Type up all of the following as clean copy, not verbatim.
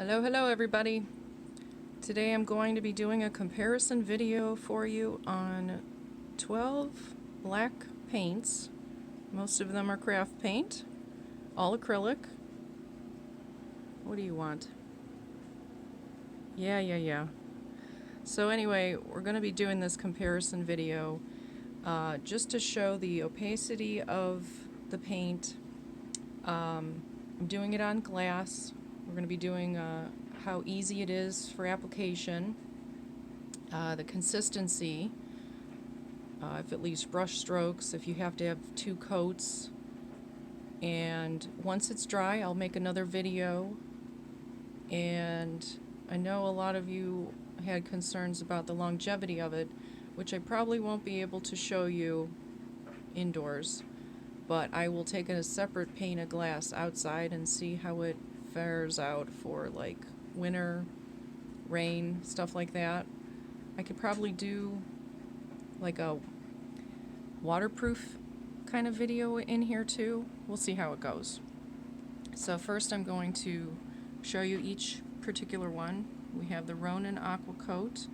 Hello everybody. Today I'm going to be doing a comparison video for you on 12 black paints. Most of them are craft paint, all acrylic. What do you want? Yeah. So anyway, we're going to be doing this comparison video just to show the opacity of the paint. I'm doing it on glass. We're going to be doing how easy it is for application, the consistency, if it leaves brush strokes, if you have to have 2 coats, and once it's dry I'll make another video. And I know a lot of you had concerns about the longevity of it, which I probably won't be able to show you indoors, but I will take a separate pane of glass outside and see how it fares out for like winter, rain, stuff like that. I could probably do like a waterproof kind of video in here too. We'll see how it goes. So first I'm going to show you each particular one. We have the Ronin Aqua Coat.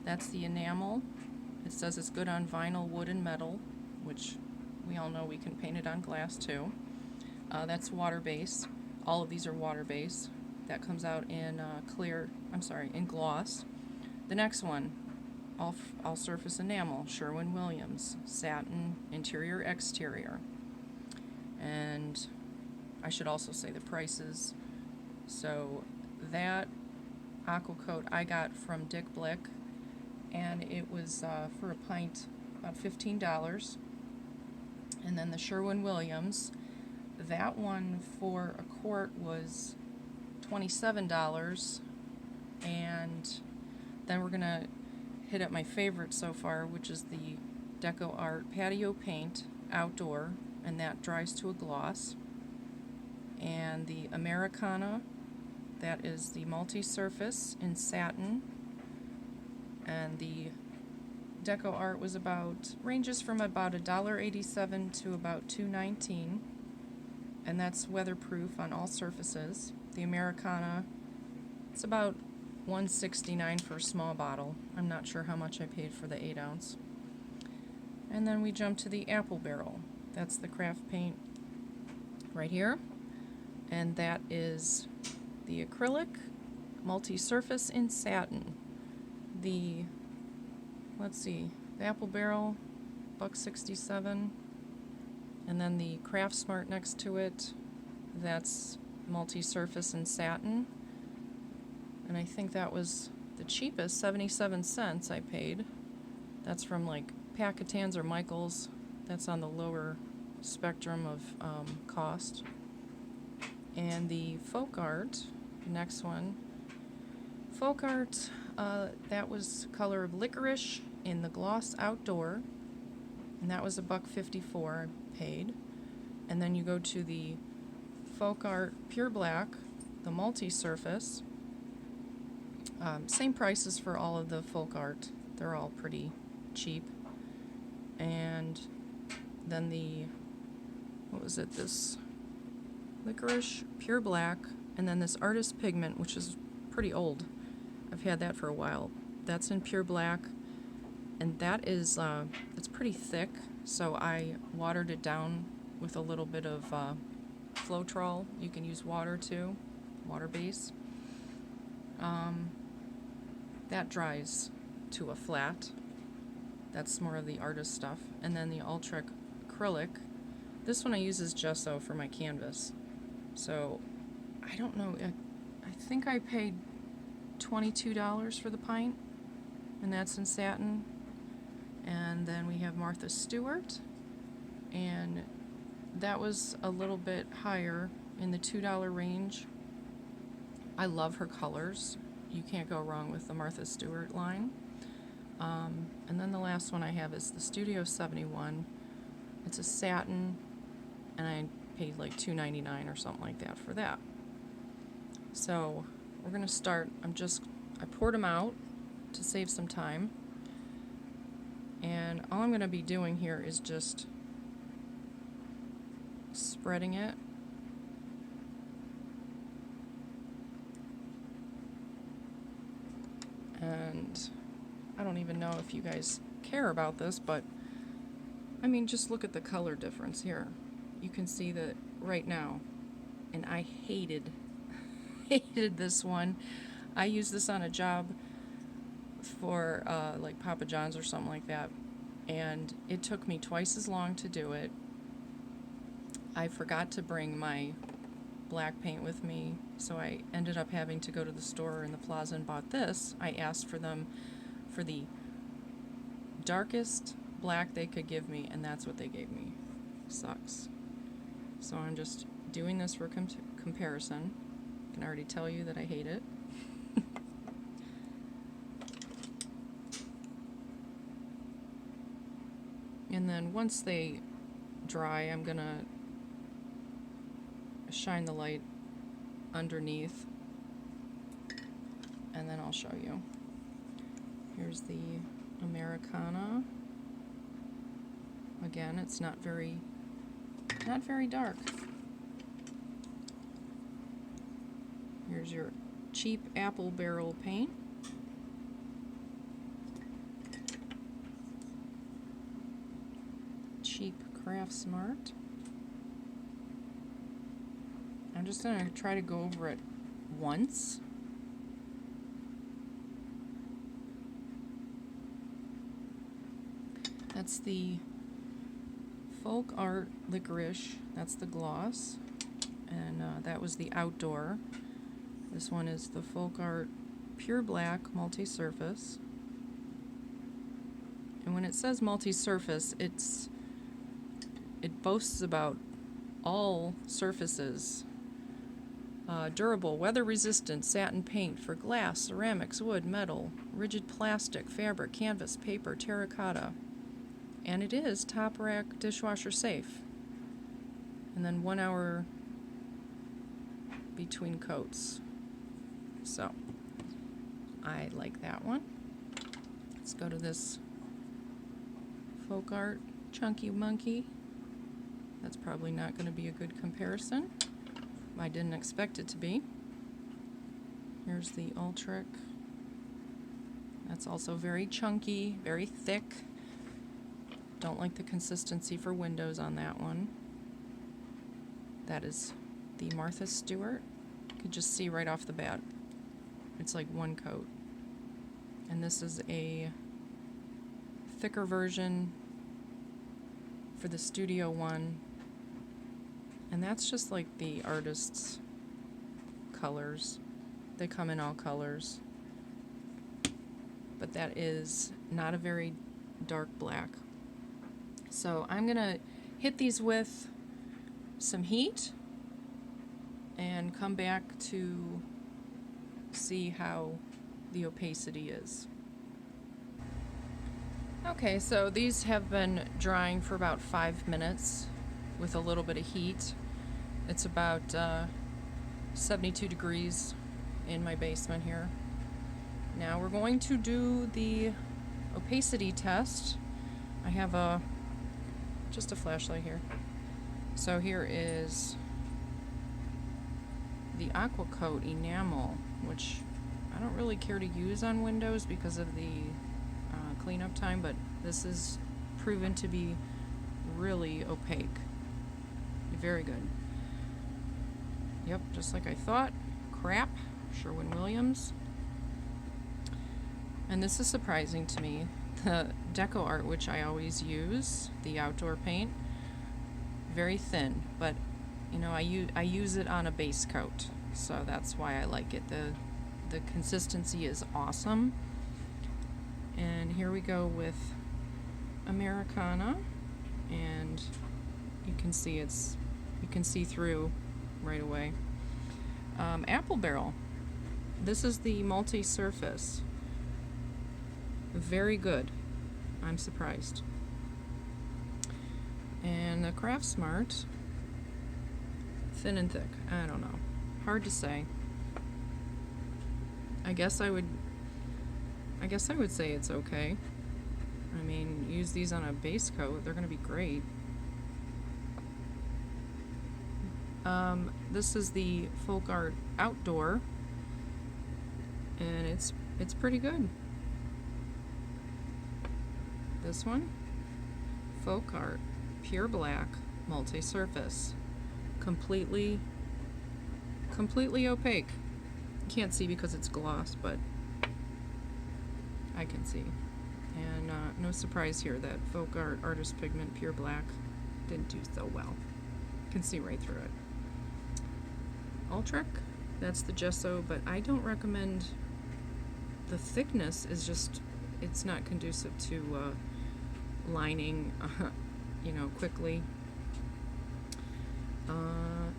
That's the enamel. It says it's good on vinyl, wood, and metal, which we all know we can paint it on glass too. That's water-based. All of these are water-based. That comes out in in gloss. The next one, all surface enamel, Sherwin-Williams, satin, interior, exterior. And I should also say the prices. So that Aqua Coat I got from Dick Blick, and it was for a pint about $15. And then the Sherwin-Williams, that one for a quart was $27. And then we're gonna hit up my favorite so far, which is the Deco Art Patio Paint Outdoor, and that dries to a gloss. And the Americana, that is the multi-surface in satin, and the Deco Art was ranges from about $1.87 to about $2.19, and that's weatherproof on all surfaces. The Americana, it's about $1.69 for a small bottle. I'm not sure how much I paid for the 8 ounce. And then we jump to the Apple Barrel. That's the craft paint right here, and that is the acrylic multi-surface in satin. The Apple Barrel, $1.67, and then the Craft Smart next to it, that's multi-surface in satin, and I think that was the cheapest, 77 cents I paid. That's from like Packatans or Michaels. That's on the lower spectrum of cost. And the Folk Art, the next one, Folk Art, that was color of licorice in the gloss outdoor, and that was $1.54 I paid. And then you go to the Folk Art Pure Black, the multi-surface. Same prices for all of the Folk Art. They're all pretty cheap. And then this licorice Pure Black, and then this Artist Pigment, which is pretty old. I've had that for a while. That's in Pure Black, and that is it's pretty thick, so I watered it down with a little bit of Floetrol. You can use water too, water base. That dries to a flat. That's more of the artist stuff. And then the Ultra Acrylic. This one I use as gesso for my canvas. So I don't know, I think I paid $22 for the pint, and that's in satin. And then we have Martha Stewart, and that was a little bit higher, in the $2 range. I love her colors. You can't go wrong with the Martha Stewart line. And then the last one I have is the Studio 71. It's a satin, and I paid like $2.99 or something like that for that. So we're gonna start. I poured them out to save some time, and all I'm gonna be doing here is just spreading it And I don't even know if you guys care about this, but I mean, just look at the color difference here. You can see that right now, and I hated this one. I used this on a job for like Papa John's or something like that, and it took me twice as long to do it. I forgot to bring my black paint with me, so I ended up having to go to the store in the plaza and bought this. I asked for them for the darkest black they could give me, and that's what they gave me. Sucks. So I'm just doing this for comparison. I can already tell you that I hate it. And then once they dry, I'm gonna shine the light underneath, and then I'll show you. Here's the Americana. Again, it's not very dark. Here's your cheap apple barrel paint. Cheap Craft Smart. I'm just going to try to go over it once. That's the Folk Art Licorice. That's the gloss. And that was the outdoor. This one is the Folk Art Pure Black Multi-Surface. And when it says multi-surface, it boasts about all surfaces. Durable, weather-resistant satin paint for glass, ceramics, wood, metal, rigid plastic, fabric, canvas, paper, terracotta. And it is top rack dishwasher safe. And then 1 hour between coats. So, I like that one. Let's go to this Folk Art Chunky Monkey. That's probably not going to be a good comparison. I didn't expect it to be. Here's the Ultric. That's also very chunky, very thick. Don't like the consistency for windows on that one. That is the Martha Stewart. You could just see right off the bat. It's like one coat. And this is a thicker version for the Studio One. And that's just like the artist's colors. They come in all colors. But that is not a very dark black. So I'm going to hit these with some heat and come back to see how the opacity is. Okay, so these have been drying for about 5 minutes with a little bit of heat. It's about 72 degrees in my basement here. Now we're going to do the opacity test. I have just a flashlight here. So here is the Aqua Coat enamel, which I don't really care to use on windows because of the cleanup time, but this is proven to be really opaque. Very good. Yep, just like I thought. Crap. Sherwin-Williams. And this is surprising to me. The Deco Art, which I always use, the outdoor paint, very thin, but you know, I use it on a base coat, so that's why I like it. The consistency is awesome. And here we go with Americana, and you can see through right away. Apple Barrel. This is the multi-surface. Very good. I'm surprised. And the Craft Smart. Thin and thick. I don't know. Hard to say. I guess I would say it's okay. I mean, use these on a base coat. They're going to be great. This is the Folk Art Outdoor, and it's pretty good. This one, Folk Art, Pure Black, Multi-Surface. Completely opaque. You can't see because it's gloss, but I can see. And no surprise here that Folk Art Artist Pigment Pure Black didn't do so well. You can see right through it. Ultrek, that's the gesso, but I don't recommend. The thickness is just, it's not conducive to lining, you know, quickly.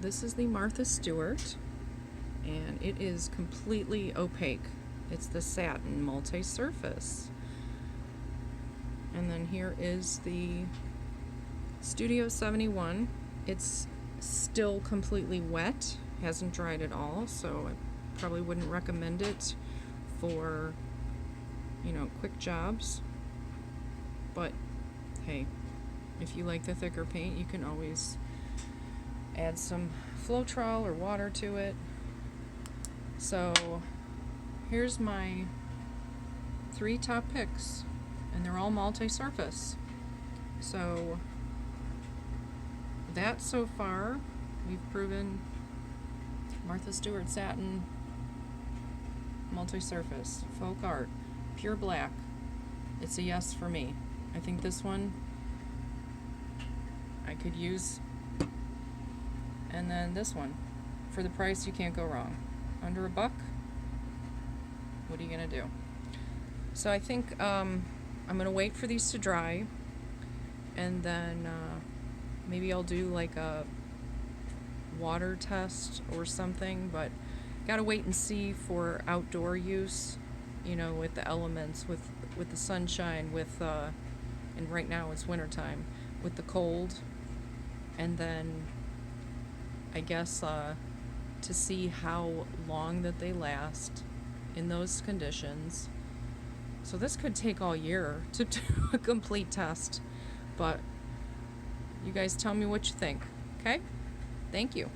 This is the Martha Stewart, and it is completely opaque. It's the satin multi-surface. And then here is the Studio 71. It's still completely wet, hasn't dried at all, so I probably wouldn't recommend it for, you know, quick jobs. But hey, if you like the thicker paint, you can always add some Floetrol or water to it. So here's my 3 top picks, and they're all multi-surface. So that so far, we've proven Martha Stewart Satin, multi-surface, Folk Art, Pure Black. It's a yes for me. I think this one I could use. And then this one. For the price, you can't go wrong. Under $1, what are you gonna do? So I think I'm gonna wait for these to dry, and then maybe I'll do like a water test or something, but gotta wait and see for outdoor use, you know, with the elements, with the sunshine, with and right now it's wintertime, with the cold, and then I guess to see how long that they last in those conditions. So this could take all year to do a complete test, but you guys tell me what you think, okay? Thank you.